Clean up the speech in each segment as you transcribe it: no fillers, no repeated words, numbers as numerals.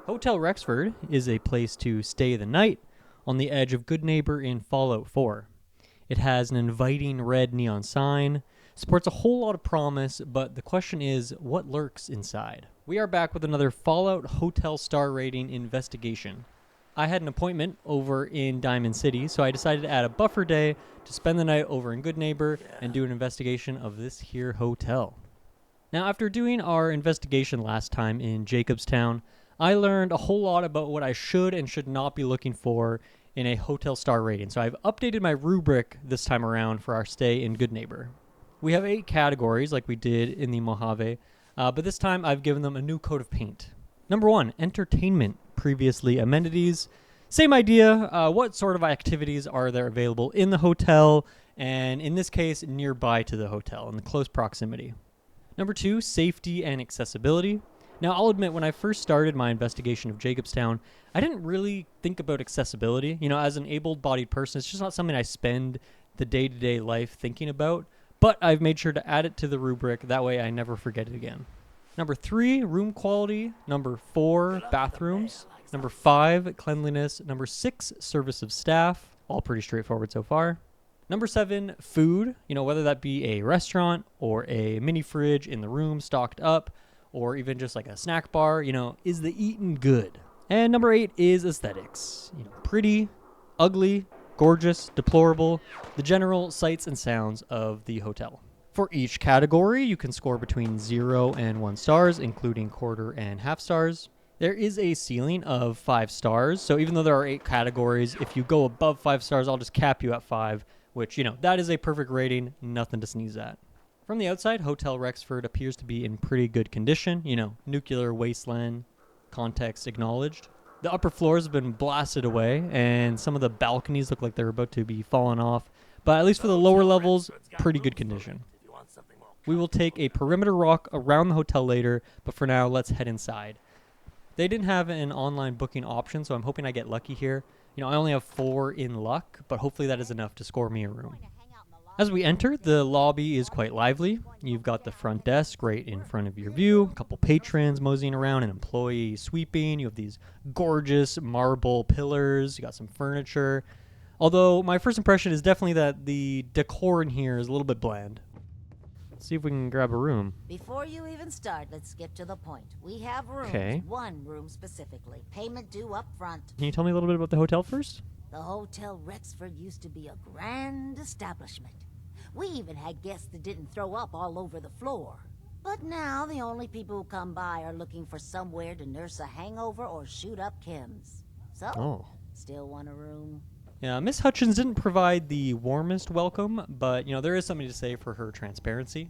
Hotel Rexford is a place to stay the night on the edge of Goodneighbor in Fallout 4. It has an inviting red neon sign, supports a whole lot of promise, but the question is, what lurks inside? We are back with another Fallout Hotel star rating investigation. I had an appointment over in Diamond City, so I decided to add a buffer day to spend the night over in Goodneighbor and do an investigation of this here hotel. Now, after doing our investigation last time in Jacobstown, I learned a whole lot about what I should and should not be looking for in a hotel star rating. So I've updated my rubric this time around for our stay in Goodneighbor. We have 8 categories like we did in the Mojave, but this time I've given them a new coat of paint. Number 1, entertainment. Previously amenities. Same idea. What sort of activities are there available in the hotel, and in this case, nearby to the hotel in the close proximity. Number 2, safety and accessibility. Now, I'll admit, when I first started my investigation of Jacobstown, I didn't really think about accessibility. You know, as an able-bodied person, it's just not something I spend the day-to-day life thinking about, but I've made sure to add it to the rubric. That way I never forget it again. Number 3, room quality. Number 4, bathrooms. Number 5, cleanliness. Number 6, service of staff. All pretty straightforward so far. Number 7, food. You know, whether that be a restaurant or a mini fridge in the room stocked up, or even just like a snack bar, you know, is the eating good? And number 8 is aesthetics. You know, pretty, ugly, gorgeous, deplorable, the general sights and sounds of the hotel. For each category, you can score between 0 and 1 stars, including quarter and half stars. There is a ceiling of 5 stars, so even though there are 8 categories, if you go above 5 stars, I'll just cap you at 5, which, you know, that is a perfect rating, nothing to sneeze at. From the outside, Hotel Rexford appears to be in pretty good condition. You know, nuclear wasteland, context acknowledged. The upper floors have been blasted away, and some of the balconies look like they're about to be falling off. But at least for the lower levels, pretty good condition. We will take a perimeter walk around the hotel later, but for now, let's head inside. They didn't have an online booking option, so I'm hoping I get lucky here. You know, I only have 4 in luck, but hopefully that is enough to score me a room. As we enter, the lobby is quite lively. You've got the front desk right in front of your view, a couple patrons moseying around, an employee sweeping. You have these gorgeous marble pillars. You got some furniture. Although my first impression is definitely that the decor in here is a little bit bland. Let's see if we can grab a room. Before you even start, let's get to the point. We have rooms, Okay. 1 room specifically. Payment due up front. Can you tell me a little bit about the hotel first? The Hotel Rexford used to be a grand establishment. We even had guests that didn't throw up all over the floor. But now the only people who come by are looking for somewhere to nurse a hangover or shoot up chems. So, still want a room? Yeah, Miss Hutchins didn't provide the warmest welcome, but, you know, there is something to say for her transparency.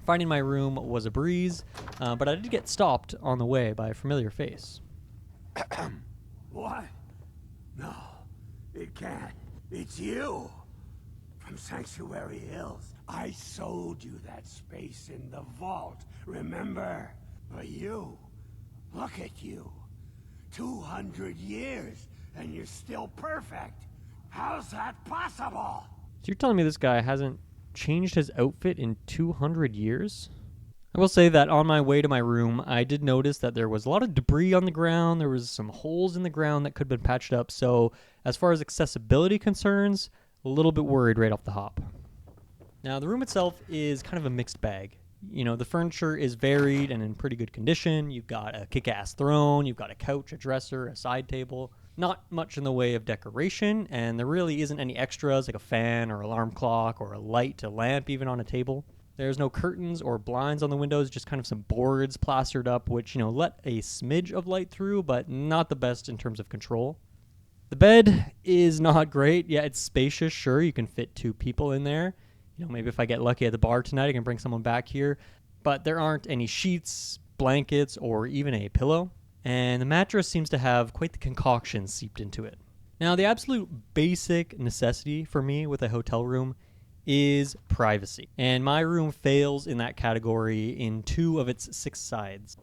Finding my room was a breeze, but I did get stopped on the way by a familiar face. What? No, it can't. It's you. From Sanctuary Hills. I sold you that space in the vault, remember? But you, look at you. 200 years, and you're still perfect. How's that possible? So you're telling me this guy hasn't changed his outfit in 200 years? I will say that on my way to my room, I did notice that there was a lot of debris on the ground. There was some holes in the ground that could have been patched up. So as far as accessibility concerns, a little bit worried right off the hop. Now, the room itself is kind of a mixed bag. You know, the furniture is varied and in pretty good condition. You've got a kick-ass throne, you've got a couch, a dresser, a side table. Not much in the way of decoration, and there really isn't any extras like a fan or alarm clock or a light, a lamp even on a table. There's no curtains or blinds on the windows, just kind of some boards plastered up, which, you know, let a smidge of light through, but not the best in terms of control. The bed is not great. Yeah, it's spacious. Sure, you can fit 2 people in there. You know, maybe if I get lucky at the bar tonight, I can bring someone back here. But there aren't any sheets, blankets, or even a pillow. And the mattress seems to have quite the concoction seeped into it. Now, the absolute basic necessity for me with a hotel room is privacy. And my room fails in that category in 2 of its 6 sides.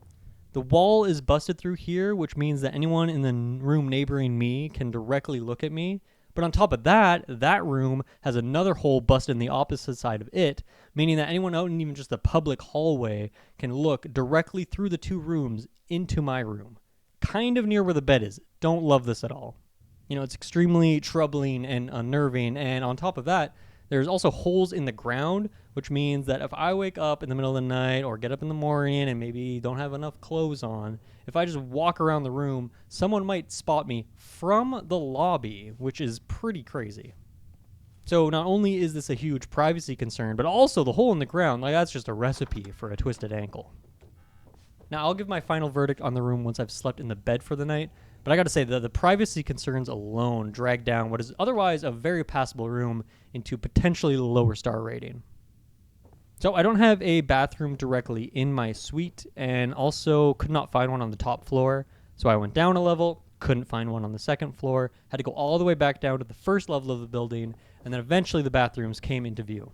The wall is busted through here, which means that anyone in the room neighboring me can directly look at me. But on top of that, that room has another hole busted in the opposite side of it, meaning that anyone out in even just the public hallway can look directly through the 2 rooms into my room. kind of near where the bed is. Don't love this at all. It's extremely troubling and unnerving, and on top of that, there's also holes in the ground, which means that if I wake up in the middle of the night or get up in the morning and maybe don't have enough clothes on, if I just walk around the room, someone might spot me from the lobby, which is pretty crazy. So not only is this a huge privacy concern, but also the hole in the ground, that's just a recipe for a twisted ankle. Now, I'll give my final verdict on the room once I've slept in the bed for the night, but I gotta say that the privacy concerns alone drag down what is otherwise a very passable room into potentially lower star rating. So I don't have a bathroom directly in my suite, and also could not find one on the top floor, so I went down a level, couldn't find one on the second floor, had to go all the way back down to the first level of the building, and then eventually the bathrooms came into view.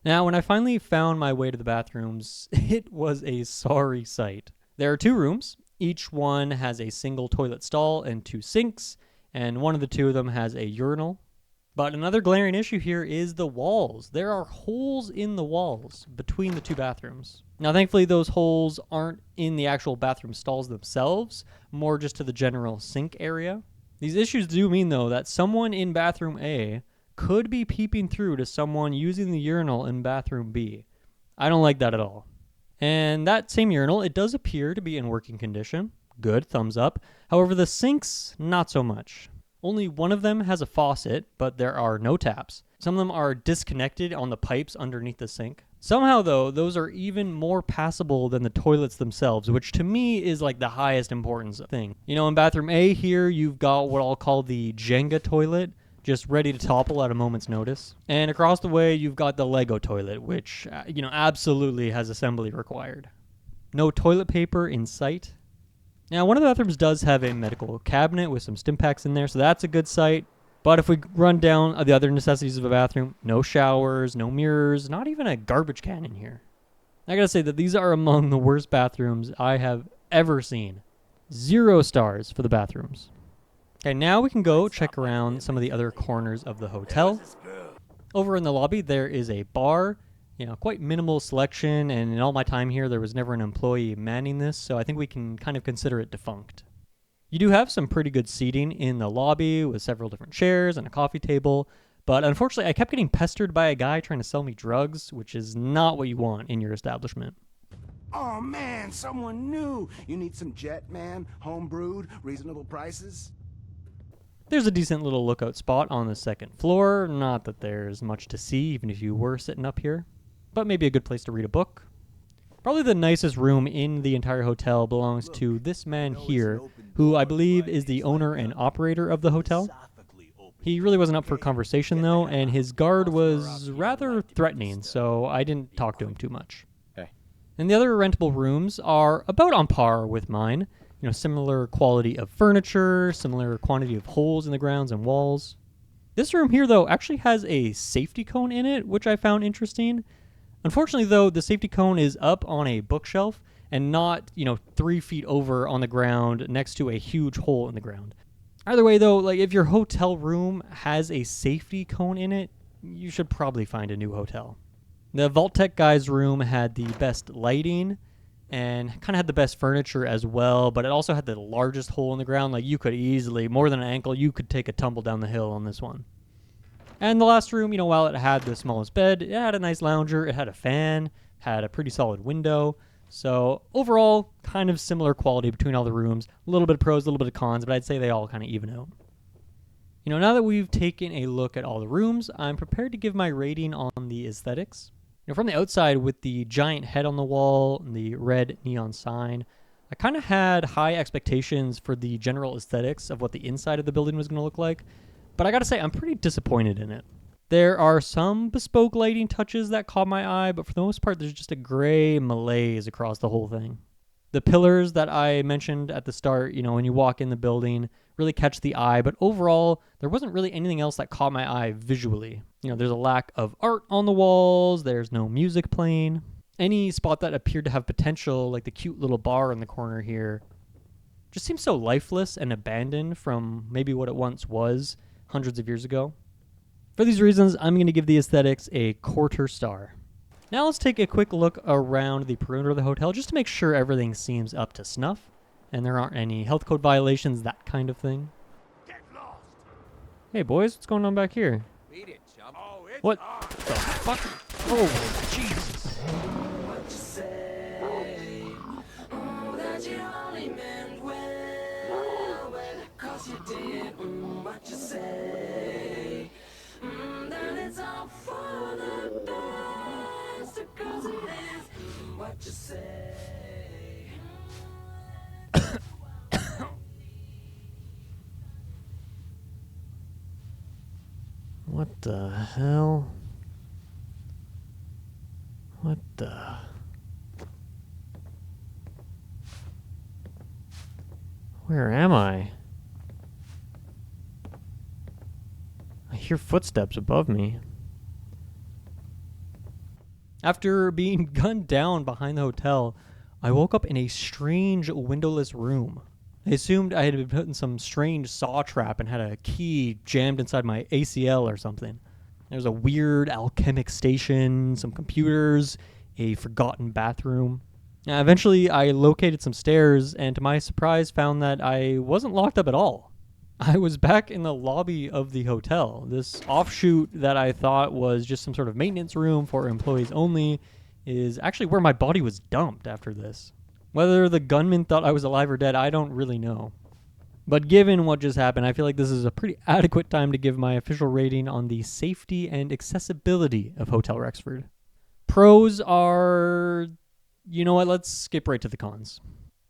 Now, when I finally found my way to the bathrooms, it was a sorry sight. There are 2 rooms. Each one has a single toilet stall and 2 sinks, and one of the 2 of them has a urinal. But another glaring issue here is the walls. There are holes in the walls between the 2 bathrooms. Now, thankfully, those holes aren't in the actual bathroom stalls themselves, more just to the general sink area. These issues do mean, though, that someone in bathroom A could be peeping through to someone using the urinal in bathroom B. I don't like that at all. And that same urinal, it does appear to be in working condition. Good, thumbs up. However, the sinks, not so much. Only one of them has a faucet, but there are no taps. Some of them are disconnected on the pipes underneath the sink. Somehow, though, those are even more passable than the toilets themselves, which to me is the highest importance thing. In bathroom A here, you've got what I'll call the Jenga toilet, just ready to topple at a moment's notice. And across the way, you've got the Lego toilet, which, absolutely has assembly required. No toilet paper in sight. Now, one of the bathrooms does have a medical cabinet with some stim packs in there, so that's a good sight. But if we run down the other necessities of a bathroom, no showers, no mirrors, not even a garbage can in here. I gotta say that these are among the worst bathrooms I have ever seen. 0 stars for the bathrooms. Okay, now we can go check around some of the other corners of the hotel. Over in the lobby, there is a bar, quite minimal selection, and in all my time here, there was never an employee manning this, so I think we can kind of consider it defunct. You do have some pretty good seating in the lobby with several different chairs and a coffee table, but unfortunately, I kept getting pestered by a guy trying to sell me drugs, which is not what you want in your establishment. Oh man, someone new. You need some jet, man? Home brewed, reasonable prices? There's a decent little lookout spot on the second floor. Not that there's much to see, even if you were sitting up here, but maybe a good place to read a book. Probably the nicest room in the entire hotel belongs to this man here, who I believe is the owner and operator of the hotel. He really wasn't up for conversation, though, and his guard was rather threatening, so I didn't talk to him too much. Okay. And the other rentable rooms are about on par with mine. Similar quality of furniture, similar quantity of holes in the grounds and walls. This room here, though, actually has a safety cone in it, which I found interesting. Unfortunately, though, the safety cone is up on a bookshelf and not, 3 feet over on the ground next to a huge hole in the ground. Either way, though, if your hotel room has a safety cone in it, you should probably find a new hotel. The Vault Tech guy's room had the best lighting and kind of had the best furniture as well, but it also had the largest hole in the ground. You could easily, more than an ankle, you could take a tumble down the hill on this one. And the last room, while it had the smallest bed, it had a nice lounger, it had a fan, had a pretty solid window. So overall, kind of similar quality between all the rooms. A little bit of pros, a little bit of cons, but I'd say they all kind of even out. Now that we've taken a look at all the rooms, I'm prepared to give my rating on the aesthetics. From the outside, with the giant head on the wall and the red neon sign, I kind of had high expectations for the general aesthetics of what the inside of the building was going to look like, but I gotta say, I'm pretty disappointed in it. There are some bespoke lighting touches that caught my eye, but for the most part, there's just a gray malaise across the whole thing. The pillars that I mentioned at the start, when you walk in the building, really catch the eye, but overall, there wasn't really anything else that caught my eye visually. There's a lack of art on the walls, there's no music playing. Any spot that appeared to have potential, like the cute little bar in the corner here, just seems so lifeless and abandoned from maybe what it once was hundreds of years ago. For these reasons, I'm going to give the aesthetics a 1/4 star. Now let's take a quick look around the perimeter of the hotel just to make sure everything seems up to snuff. and there aren't any health code violations, that kind of thing. Get lost. Hey boys, what's going on back here? Beat it, chump. Oh, it's What on. the fuck? Oh, Jesus. What the hell? What the... Where am I? I hear footsteps above me. After being gunned down behind the hotel, I woke up in a strange windowless room. I assumed I had been put in some strange saw trap and had a key jammed inside my ACL or something. There was a weird alchemic station, some computers, a forgotten bathroom. Eventually, I located some stairs and to my surprise found that I wasn't locked up at all. I was back in the lobby of the hotel. This offshoot that I thought was just some sort of maintenance room for employees only is actually where my body was dumped after this. Whether the gunman thought I was alive or dead, I don't really know. But given what just happened, I feel like this is a pretty adequate time to give my official rating on the safety and accessibility of Hotel Rexford. Pros are... You know what? Let's skip right to the cons.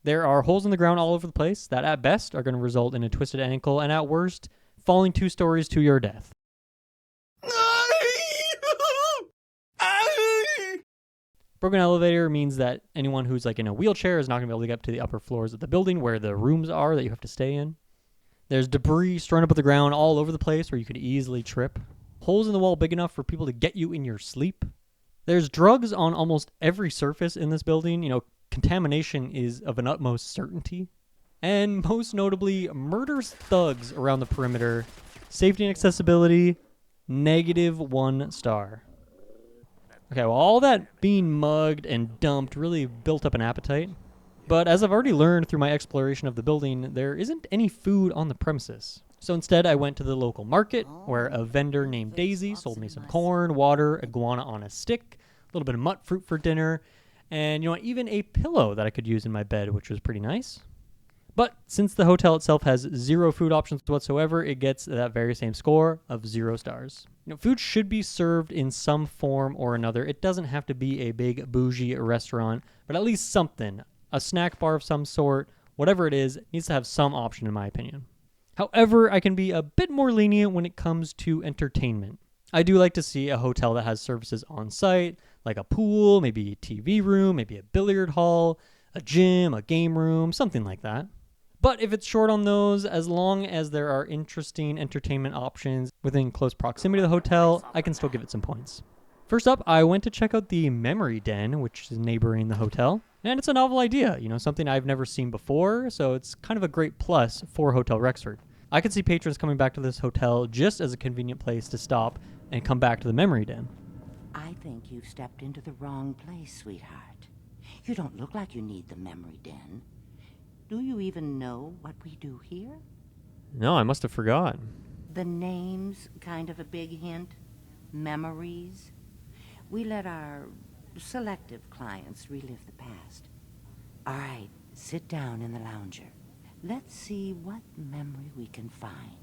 There are holes in the ground all over the place that at best are going to result in a twisted ankle and at worst, falling 2 stories to your death. Broken elevator means that anyone who's like in a wheelchair is not going to be able to get up to the upper floors of the building where the rooms are that you have to stay in. There's debris strewn up on the ground all over the place where you could easily trip. Holes in the wall big enough for people to get you in your sleep. There's drugs on almost every surface in this building. You know, contamination is of an utmost certainty. And most notably, murderous thugs around the perimeter. Safety and accessibility, -1 star. Okay, well, all that being mugged and dumped really built up an appetite. But as I've already learned through my exploration of the building, there isn't any food on the premises. So instead, I went to the local market, where a vendor named Daisy sold me some corn, water, iguana on a stick, a little bit of mutt fruit for dinner, and you know, even a pillow that I could use in my bed, which was pretty nice. But since the hotel itself has 0 food options whatsoever, it gets that very same score of 0 stars. You know, food should be served in some form or another. It doesn't have to be a big bougie restaurant, but at least something. A snack bar of some sort, whatever it is, needs to have some option in my opinion. However, I can be a bit more lenient when it comes to entertainment. I do like to see a hotel that has services on site, like a pool, maybe a TV room, maybe a billiard hall, a gym, a game room, something like that. But if it's short on those, as long as there are interesting entertainment options within close proximity to the hotel, I can still give it some points. First up, I went to check out the Memory Den, which is neighboring the hotel. And it's a novel idea, you know, something I've never seen before, so it's kind of a great plus for Hotel Rexford. I could see patrons coming back to this hotel just as a convenient place to stop and come back to the Memory Den. I think you've stepped into the wrong place, sweetheart. You don't look like you need the Memory Den. Do you even know what we do here? No, I must have forgotten. The name's kind of a big hint. Memories. We let our selective clients relive the past. All right, sit down in the lounger. Let's see what memory we can find.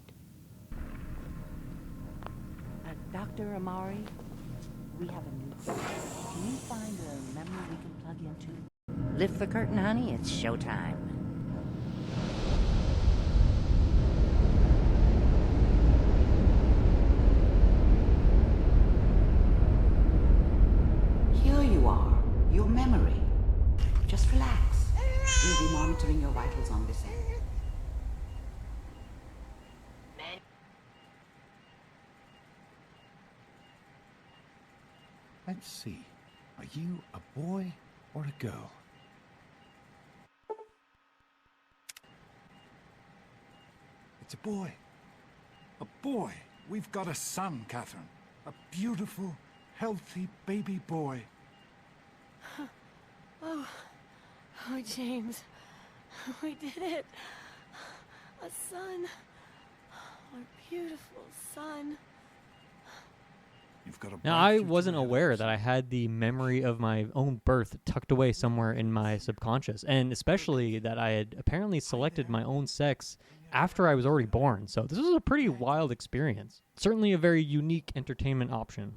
Dr. Amari, we have a new place. Can you find a memory we can plug into? Lift the curtain, honey. It's showtime. Here you are, your memory. Just relax. We'll be monitoring your vitals on this end. Let's see. Are you a boy or a girl? It's a boy. A boy. We've got a son, Catherine. A beautiful, healthy baby boy. Oh, James. We did it. A son. Our beautiful son. You've got a Now, bright I future wasn't ahead of aware you, that I son. had the memory of my own birth tucked away somewhere in my subconscious, and especially that I had apparently selected my own sex after I was already born. So this was a pretty wild experience. Certainly a very unique entertainment option.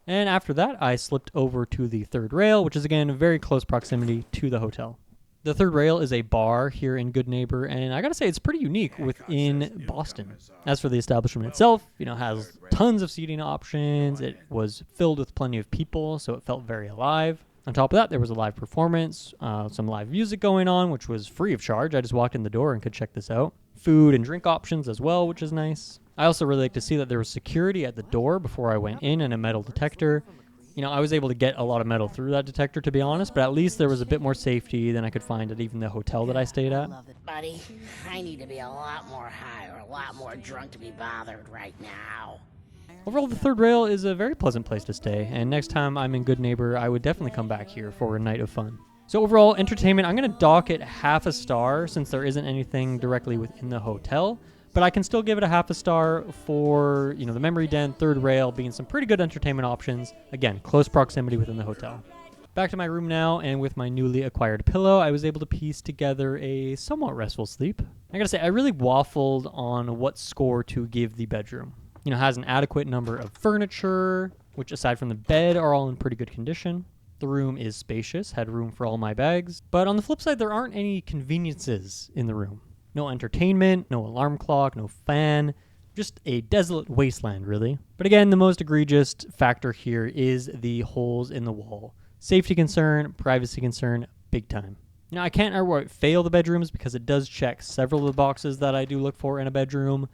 And after that, I slipped over to the third rail, which is again very close proximity to the hotel. The third rail is a bar here in Goodneighbor, and I gotta say it's pretty unique within Boston. As for the establishment itself, has tons of seating options. It was filled with plenty of people, so it felt very alive. On top of that, there was a live performance, some live music going on, which was free of charge. I just walked in the door and could check this out. Food and drink options as well, which is nice. I also really like to see that there was security at the door before I went in and a metal detector. I was able to get a lot of metal through that detector, to be honest, but at least there was a bit more safety than I could find at even the hotel that I stayed at. Buddy, I need to be a lot more high or a lot more drunk to be bothered right now. Overall, the third rail is a very pleasant place to stay, and next time I'm in Goodneighbor, I would definitely come back here for a night of fun. So overall, entertainment, I'm going to dock it half a star since there isn't anything directly within the hotel. But I can still give it a half a star for, the Memory Den, third rail being some pretty good entertainment options. Again, close proximity within the hotel. Back to my room now, and with my newly acquired pillow, I was able to piece together a somewhat restful sleep. I gotta say, I really waffled on what score to give the bedroom. It has an adequate number of furniture, which aside from the bed are all in pretty good condition. The room is spacious, had room for all my bags. But on the flip side, there aren't any conveniences in the room. No entertainment, no alarm clock, no fan, just a desolate wasteland, really. But again, the most egregious factor here is the holes in the wall. Safety concern, privacy concern, big time. Now, I can't outright fail the bedrooms because it does check several of the boxes that I do look for in a bedroom.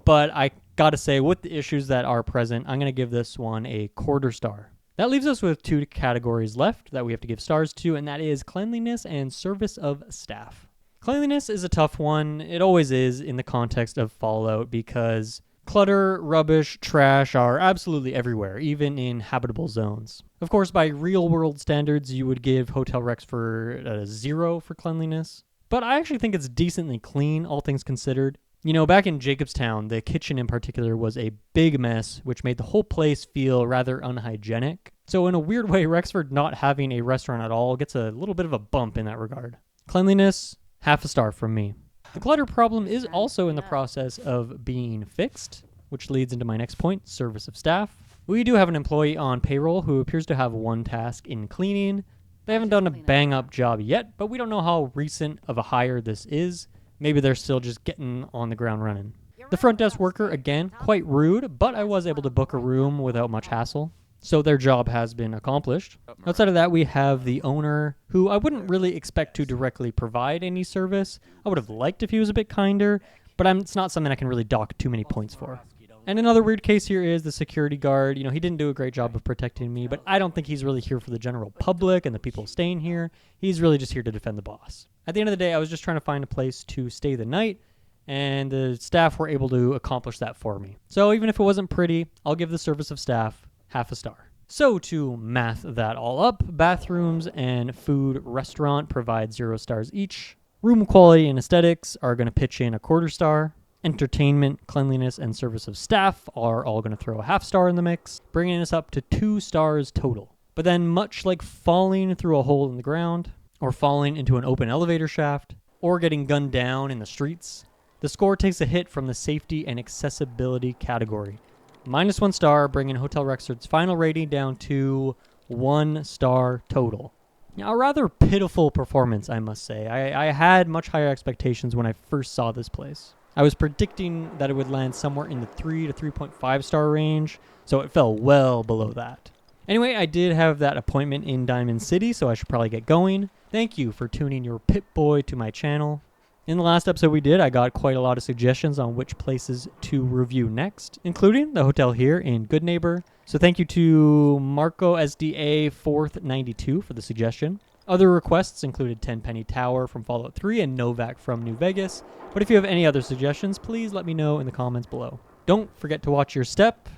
But I gotta say, with the issues that are present, I'm gonna give this one a quarter star. That leaves us with two categories left that we have to give stars to, and that is cleanliness and service of staff. Cleanliness is a tough one. It always is in the context of Fallout because clutter, rubbish, trash are absolutely everywhere, even in habitable zones. Of course, by real-world standards, you would give Hotel Rexford a 0 for cleanliness. But I actually think it's decently clean, all things considered. Back in Jacobstown, the kitchen in particular was a big mess, which made the whole place feel rather unhygienic. So in a weird way, Rexford not having a restaurant at all gets a little bit of a bump in that regard. Cleanliness, half a star from me. The clutter problem is also in the process of being fixed, which leads into my next point, service of staff. We do have an employee on payroll who appears to have one task in cleaning. They haven't done a bang-up job yet, but we don't know how recent of a hire this is. Maybe they're still just getting on the ground running. The front desk worker, again, quite rude, but I was able to book a room without much hassle. So their job has been accomplished. Outside of that, we have the owner, who I wouldn't really expect to directly provide any service. I would have liked if he was a bit kinder, but it's not something I can really dock too many points for. And another weird case here is the security guard. He didn't do a great job of protecting me, but I don't think he's really here for the general public and the people staying here. He's really just here to defend the boss. At the end of the day, I was just trying to find a place to stay the night, and the staff were able to accomplish that for me. So even if it wasn't pretty, I'll give the service of staff half a star. So to math that all up, bathrooms and food restaurant provide 0 stars each. Room quality and aesthetics are going to pitch in a quarter star. Entertainment, cleanliness, and service of staff are all going to throw a half star in the mix, bringing us up to 2 stars total. But then much like falling through a hole in the ground, or falling into an open elevator shaft, or getting gunned down in the streets, the score takes a hit from the safety and accessibility category. -1 star, bringing Hotel Rexford's final rating down to 1 star total. Now, a rather pitiful performance, I must say. I had much higher expectations when I first saw this place. I was predicting that it would land somewhere in the 3 to 3.5 star range, so it fell well below that. Anyway, I did have that appointment in Diamond City, so I should probably get going. Thank you for tuning your Pip-Boy to my channel. In the last episode we did, I got quite a lot of suggestions on which places to review next, including the hotel here in Goodneighbor. So thank you to Marco SDA 4th 92 for the suggestion. Other requests included 10 Penny Tower from Fallout 3 and Novak from New Vegas. But if you have any other suggestions, please let me know in the comments below. Don't forget to watch your step,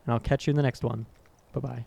and I'll catch you in the next one. Bye-bye.